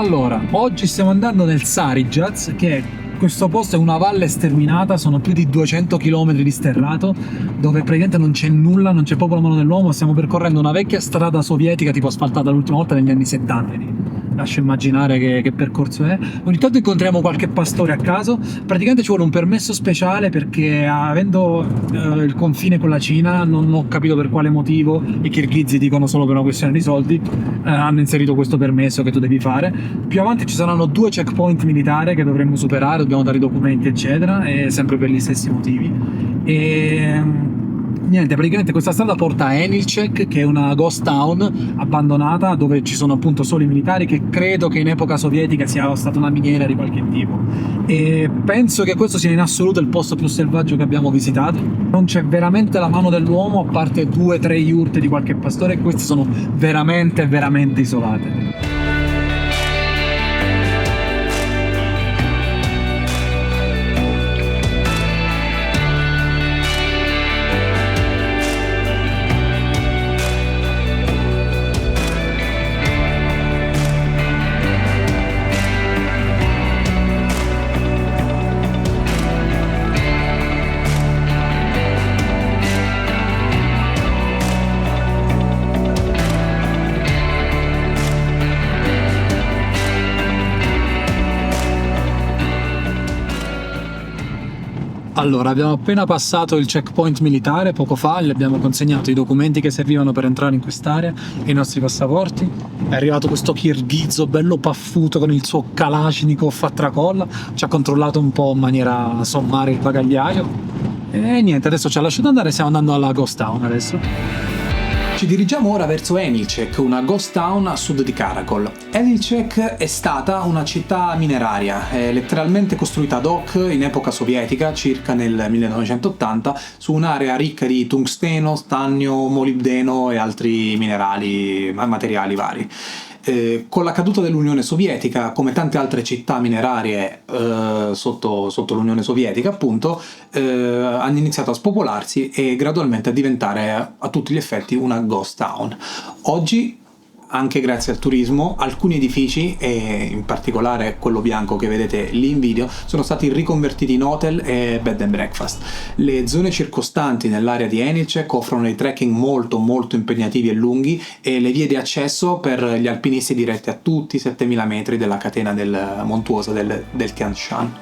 Allora, oggi stiamo andando nel Sarigaz, che questo posto è una valle sterminata, sono più di 200 km di sterrato, dove praticamente non c'è nulla, non c'è proprio la mano dell'uomo. Stiamo percorrendo una vecchia strada sovietica, tipo asfaltata l'ultima volta negli anni 70. Lascio immaginare che percorso è. Ogni tanto incontriamo qualche pastore a caso. Praticamente ci vuole un permesso speciale perché, avendo il confine con la Cina, non ho capito per quale motivo i kirghizi dicono solo per una questione di soldi, hanno inserito questo permesso che tu devi fare. Più avanti ci saranno 2 checkpoint militari che dovremmo superare, dobbiamo dare i documenti eccetera, e sempre per gli stessi motivi. E niente, praticamente questa strada porta a Enilchek, che è una ghost town abbandonata dove ci sono appunto solo i militari, che credo che in epoca sovietica sia stata una miniera di qualche tipo, e penso che questo sia in assoluto il posto più selvaggio che abbiamo visitato. Non c'è veramente la mano dell'uomo, a parte 2-3 yurte di qualche pastore, e queste sono veramente isolate. Allora, abbiamo appena passato il checkpoint militare poco fa, gli abbiamo consegnato i documenti che servivano per entrare in quest'area e i nostri passaporti. È arrivato questo kirghizzo bello paffuto con il suo Kalashnikov a tracolla, ci ha controllato un po' in maniera sommaria il bagagliaio e niente, adesso ci ha lasciato andare, stiamo andando alla Ghost Town adesso. Ci dirigiamo ora verso Enilchek, una ghost town a sud di Karakol. Enilchek è stata una città mineraria, è letteralmente costruita ad hoc in epoca sovietica, circa nel 1980, su un'area ricca di tungsteno, stannio, molibdeno e altri minerali, materiali vari. Con la caduta dell'Unione Sovietica, come tante altre città minerarie sotto l'Unione Sovietica, appunto, hanno iniziato a spopolarsi e gradualmente a diventare a tutti gli effetti una ghost town. Oggi, anche grazie al turismo, alcuni edifici, e in particolare quello bianco che vedete lì in video, sono stati riconvertiti in hotel e bed and breakfast. Le zone circostanti nell'area di Enilchek offrono dei trekking molto impegnativi e lunghi, e le vie di accesso per gli alpinisti diretti a tutti i 7000 metri della catena montuosa del Tian Shan.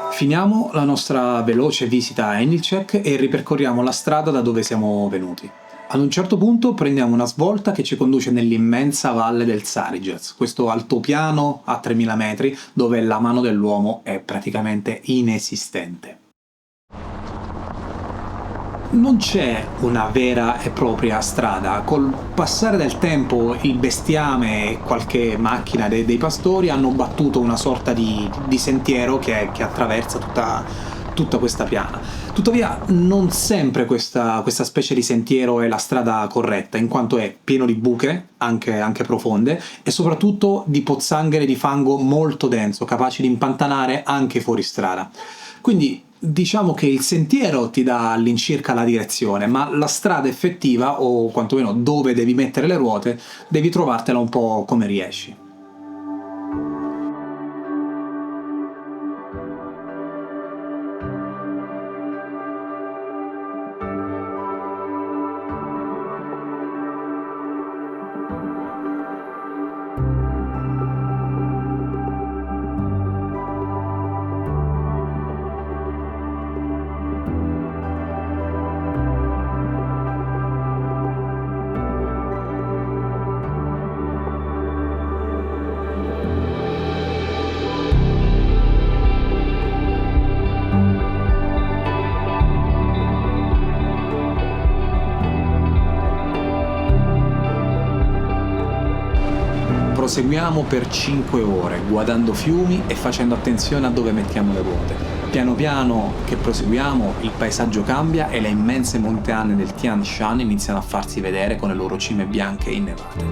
Finiamo la nostra veloce visita a Enilchek e ripercorriamo la strada da dove siamo venuti. Ad un certo punto prendiamo una svolta che ci conduce nell'immensa valle del Sarigaz, questo altopiano a 3000 metri dove la mano dell'uomo è praticamente inesistente. Non c'è una vera e propria strada. Col passare del tempo il bestiame e qualche macchina dei pastori hanno battuto una sorta di sentiero che attraversa tutta questa piana. Tuttavia non sempre questa specie di sentiero è la strada corretta, in quanto è pieno di buche, anche profonde, e soprattutto di pozzanghere di fango molto denso, capaci di impantanare anche fuori strada. Quindi diciamo che il sentiero ti dà all'incirca la direzione, ma la strada effettiva, o quantomeno dove devi mettere le ruote, devi trovartela un po' come riesci. Proseguiamo per 5 ore, guardando fiumi e facendo attenzione a dove mettiamo le ruote. Piano piano che proseguiamo, il paesaggio cambia e le immense montagne del Tian Shan iniziano a farsi vedere con le loro cime bianche innevate.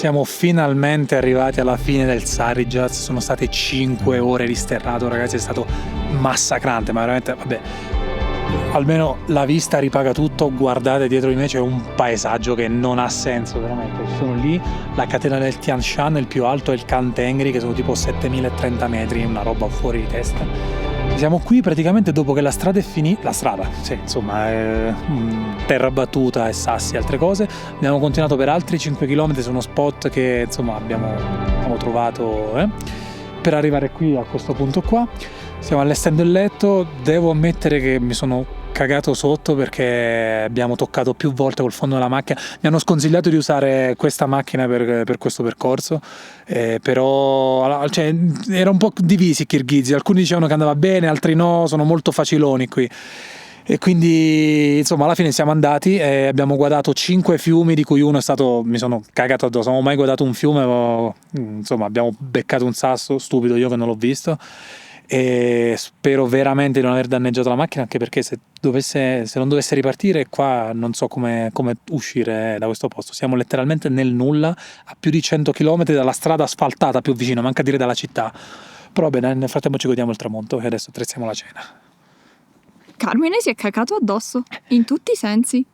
Siamo finalmente arrivati alla fine del Sarigaz, sono state 5 ore di sterrato, ragazzi, è stato massacrante, ma veramente, vabbè, almeno la vista ripaga tutto. Guardate dietro di me, c'è un paesaggio che non ha senso, veramente. Ci sono lì la catena del Tian Shan, il più alto è il Khan Tengri, che sono tipo 7030 metri, una roba fuori di testa. Siamo qui praticamente dopo che la strada è finita, sì, insomma, terra battuta e sassi e altre cose. Abbiamo continuato per altri 5 km su uno spot che insomma abbiamo trovato per arrivare qui a questo punto qua. Stiamo allestendo il letto, devo ammettere che mi sono cagato sotto perché abbiamo toccato più volte col fondo della macchina. Mi hanno sconsigliato di usare questa macchina per questo percorso, però cioè, era un po' divisi i kirghizi, alcuni dicevano che andava bene, altri no, sono molto faciloni qui. E quindi insomma alla fine siamo andati e abbiamo guardato 5 fiumi, di cui uno è stato, mi sono cagato addosso, non ho mai guardato un fiume, insomma abbiamo beccato un sasso, stupido io che non l'ho visto, e spero veramente di non aver danneggiato la macchina, anche perché se non dovesse ripartire qua non so come uscire da questo posto. Siamo letteralmente nel nulla, a più di 100 km dalla strada asfaltata più vicina, manca a dire dalla città, però bene, nel frattempo ci godiamo il tramonto e adesso attrezziamo la cena. Carmine si è cagato addosso, in tutti i sensi.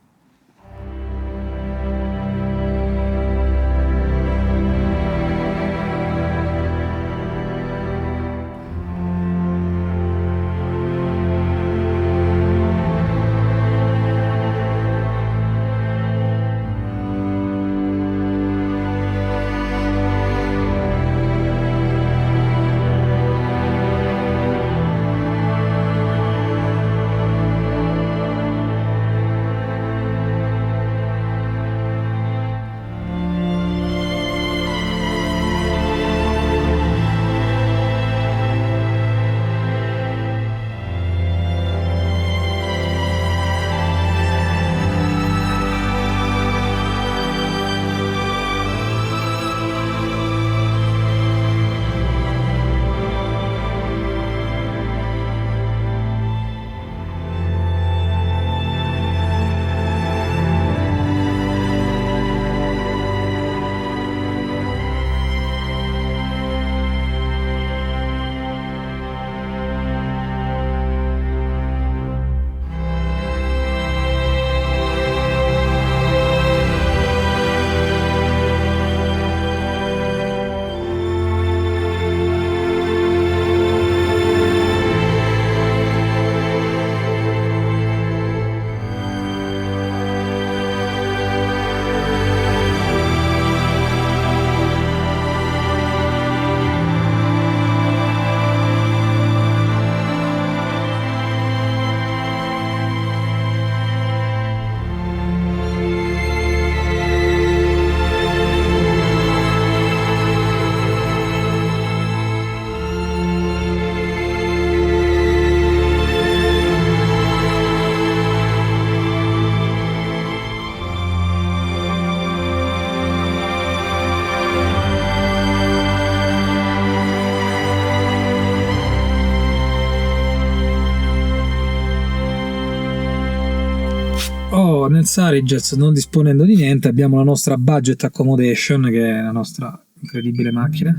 Nel Sarigaz, non disponendo di niente, abbiamo la nostra budget accommodation, che è la nostra incredibile macchina.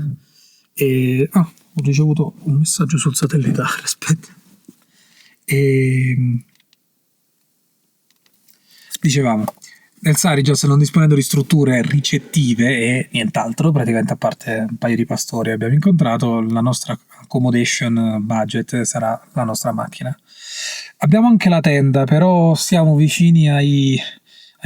E ho ricevuto un messaggio sul satellitare, aspetta. E dicevamo, nel Sarigaz, non disponendo di strutture ricettive e nient'altro, praticamente a parte un paio di pastori abbiamo incontrato, la nostra accommodation budget sarà la nostra macchina. Abbiamo anche la tenda, però siamo vicini ai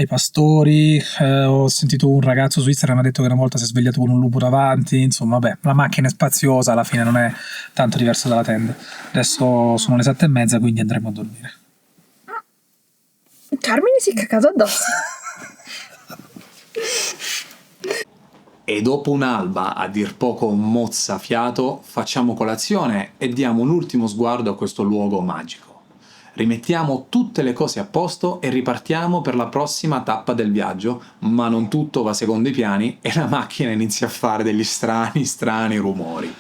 pastori. Ho sentito un ragazzo su Instagram mi ha detto che una volta si è svegliato con un lupo davanti. Insomma, vabbè, la macchina è spaziosa, alla fine non è tanto diverso dalla tenda. Adesso sono le 7:30, quindi andremo a dormire. Carmine si è cagato addosso. E dopo un'alba a dir poco mozzafiato, facciamo colazione e diamo un ultimo sguardo a questo luogo magico. Rimettiamo tutte le cose a posto e ripartiamo per la prossima tappa del viaggio, ma non tutto va secondo i piani e la macchina inizia a fare degli strani rumori.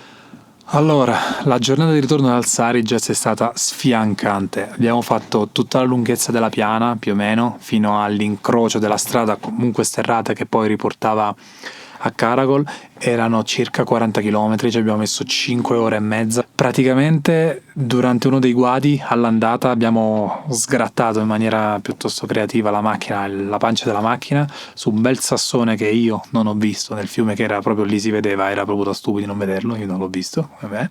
Allora, la giornata di ritorno dal Sarigaz è stata sfiancante. Abbiamo fatto tutta la lunghezza della piana, più o meno, fino all'incrocio della strada comunque sterrata che poi riportava a Caracol, erano circa 40 km, ci abbiamo messo 5 ore e mezza. Praticamente durante uno dei guadi all'andata abbiamo sgrattato in maniera piuttosto creativa la macchina, la pancia della macchina, su un bel sassone che io non ho visto nel fiume, che era proprio lì, si vedeva, era proprio da stupidi non vederlo, io non l'ho visto, vabbè.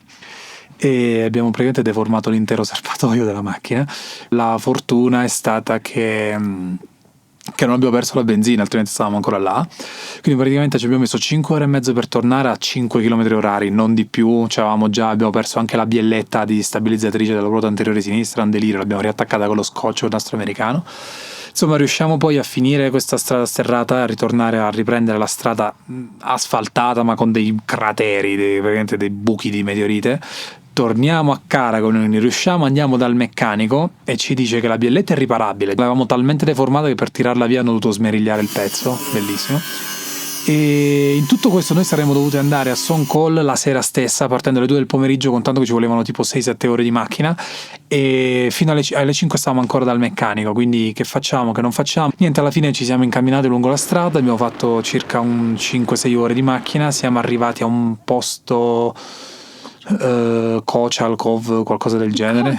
E abbiamo praticamente deformato l'intero serbatoio della macchina. La fortuna è stata che non abbiamo perso la benzina, altrimenti stavamo ancora là. Quindi praticamente ci abbiamo messo 5 ore e mezzo per tornare a 5 km orari, non di più. Abbiamo perso anche la bielletta di stabilizzatrice della ruota anteriore sinistra, un delirio, l'abbiamo riattaccata con lo scotch con il nastro americano. Insomma, riusciamo poi a finire questa strada sterrata, a ritornare a riprendere la strada asfaltata ma con dei crateri, praticamente dei buchi di meteorite. Torniamo a Caracol, andiamo dal meccanico e ci dice che la bielletta è riparabile. L'avevamo talmente deformata che per tirarla via hanno dovuto smerigliare il pezzo, bellissimo. E in tutto questo noi saremmo dovuti andare a Son Call la sera stessa, partendo alle 2 del pomeriggio, contando che ci volevano tipo 6-7 ore di macchina, e fino alle 5 stavamo ancora dal meccanico. Quindi che facciamo, che non facciamo? Niente, alla fine ci siamo incamminati lungo la strada, abbiamo fatto circa un 5-6 ore di macchina, siamo arrivati a un posto Kochalkov, qualcosa del genere.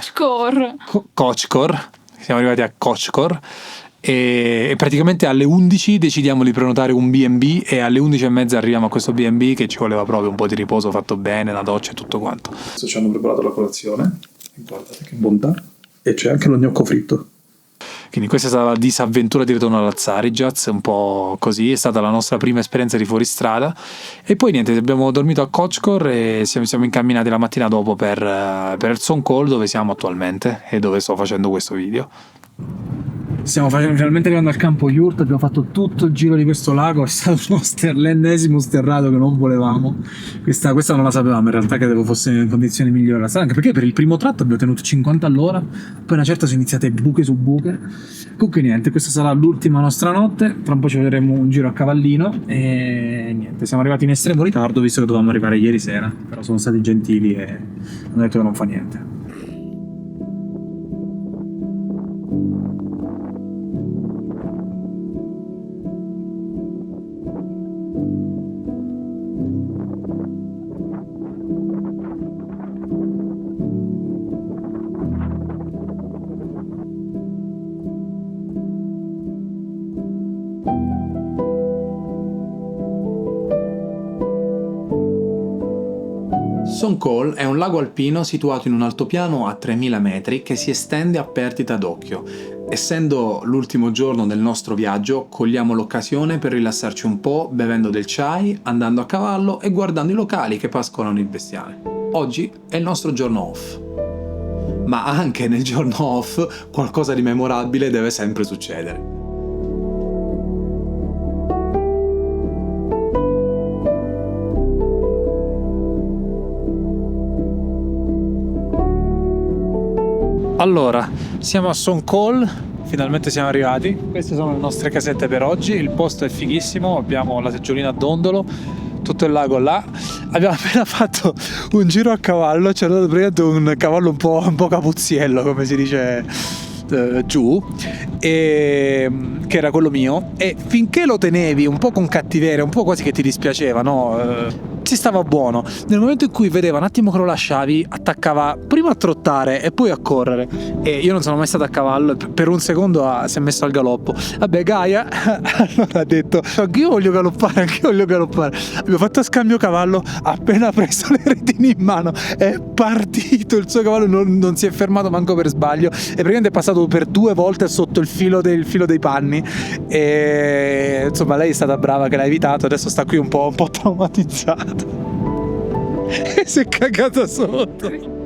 Kochkor. Siamo arrivati a Kochkor e praticamente alle 11 decidiamo di prenotare un B&B e alle 11:30 arriviamo a questo B&B, che ci voleva proprio un po' di riposo fatto bene, la doccia e tutto quanto. Adesso ci hanno preparato la colazione, guardate che bontà, e c'è anche lo gnocco fritto. Quindi questa è stata la disavventura di ritorno alla Tsaritsas, un po' così, è stata la nostra prima esperienza di fuoristrada. E poi niente, abbiamo dormito a Kochkor e siamo incamminati la mattina dopo per il Son Call, dove siamo attualmente e dove sto facendo questo video. Stiamo finalmente arrivando al campo Yurt, abbiamo fatto tutto il giro di questo lago, è stato l'ennesimo sterrato che non volevamo. Questa non la sapevamo in realtà, che fosse in condizioni migliori la strada, anche perché per il primo tratto abbiamo tenuto 50 all'ora, poi una certa sono iniziate buche su buche. Comunque niente, questa sarà l'ultima nostra notte, tra un po' ci vedremo un giro a cavallino e niente, siamo arrivati in estremo ritardo visto che dovevamo arrivare ieri sera, però sono stati gentili e hanno detto che non fa niente. Son Call è un lago alpino situato in un altopiano a 3000 metri che si estende a perdita d'occhio. Essendo l'ultimo giorno del nostro viaggio, cogliamo l'occasione per rilassarci un po' bevendo del chai, andando a cavallo e guardando i locali che pascolano il bestiame. Oggi è il nostro giorno off. Ma anche nel giorno off qualcosa di memorabile deve sempre succedere. Allora, siamo a Son Call, finalmente siamo arrivati. Queste sono le nostre casette per oggi, il posto è fighissimo, abbiamo la seggiolina a dondolo, tutto il lago là. Abbiamo appena fatto un giro a cavallo, ci è dato praticamente un cavallo un po' capuzziello, come si dice giù, e che era quello mio, e finché lo tenevi un po' con cattiveria, un po' quasi che ti dispiaceva, no? Si stava buono. Nel momento in cui vedeva un attimo che lo lasciavi, attaccava prima a trottare e poi a correre, e io non sono mai stato a cavallo, per un secondo si è messo al galoppo. Vabbè, Gaia allora ha detto anch'io voglio galoppare. Abbiamo fatto scambio cavallo, appena preso le redini in mano è partito, il suo cavallo non si è fermato manco per sbaglio, e praticamente è passato per 2 volte sotto il filo dei panni, e insomma lei è stata brava che l'ha evitato, adesso sta qui un po' traumatizzata e si è cagata sotto.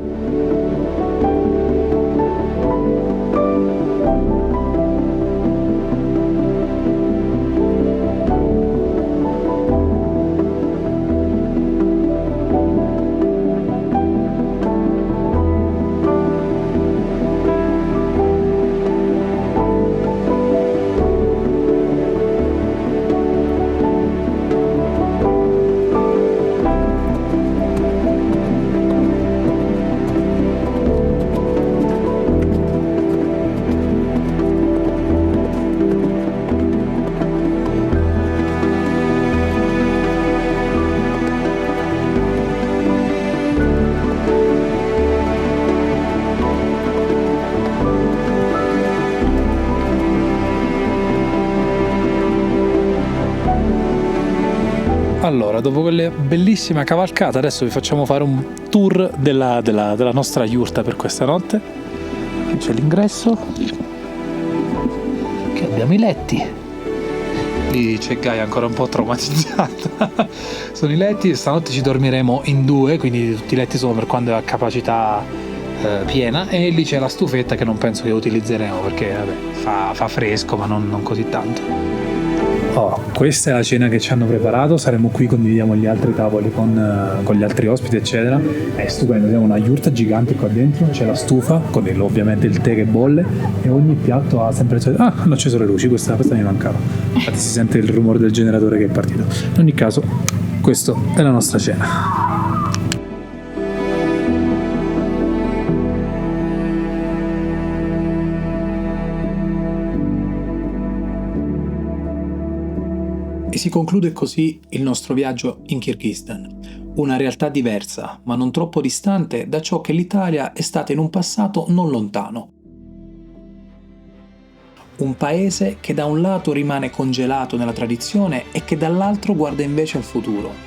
Allora, dopo quella bellissima cavalcata, adesso vi facciamo fare un tour della nostra yurta per questa notte. Qui c'è l'ingresso, che abbiamo i letti. Lì c'è Gaia ancora un po' traumatizzata. Sono i letti, stanotte ci dormiremo in 2, quindi tutti i letti sono per quando è a capacità piena, e lì c'è la stufetta che non penso che utilizzeremo perché vabbè, fa fresco, ma non così tanto. Questa è la cena che ci hanno preparato, saremo qui, condividiamo gli altri tavoli con gli altri ospiti eccetera. È stupendo, abbiamo una yurta gigante qua dentro, c'è la stufa con ovviamente il tè che bolle, e ogni piatto ha sempre il solito... hanno acceso le luci, questa mi mancava, infatti si sente il rumore del generatore che è partito. In ogni caso, questa è la nostra cena. E si conclude così il nostro viaggio in Kirghizistan, una realtà diversa, ma non troppo distante da ciò che l'Italia è stata in un passato non lontano. Un paese che da un lato rimane congelato nella tradizione e che dall'altro guarda invece al futuro.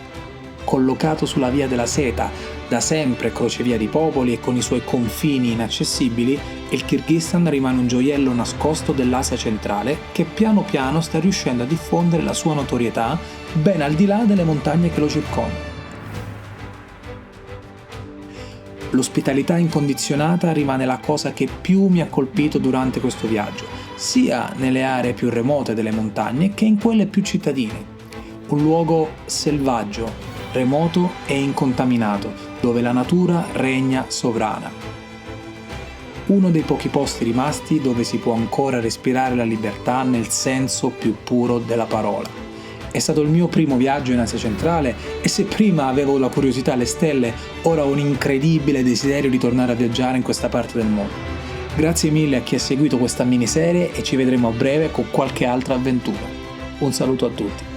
Collocato sulla via della seta, da sempre crocevia di popoli e con i suoi confini inaccessibili, il Kirghizistan rimane un gioiello nascosto dell'Asia centrale che piano piano sta riuscendo a diffondere la sua notorietà ben al di là delle montagne che lo circondano. L'ospitalità incondizionata rimane la cosa che più mi ha colpito durante questo viaggio, sia nelle aree più remote delle montagne che in quelle più cittadine. Un luogo selvaggio, remoto e incontaminato, dove la natura regna sovrana. Uno dei pochi posti rimasti dove si può ancora respirare la libertà nel senso più puro della parola. È stato il mio primo viaggio in Asia centrale e se prima avevo la curiosità alle stelle, ora ho un incredibile desiderio di tornare a viaggiare in questa parte del mondo. Grazie mille a chi ha seguito questa miniserie e ci vedremo a breve con qualche altra avventura. Un saluto a tutti.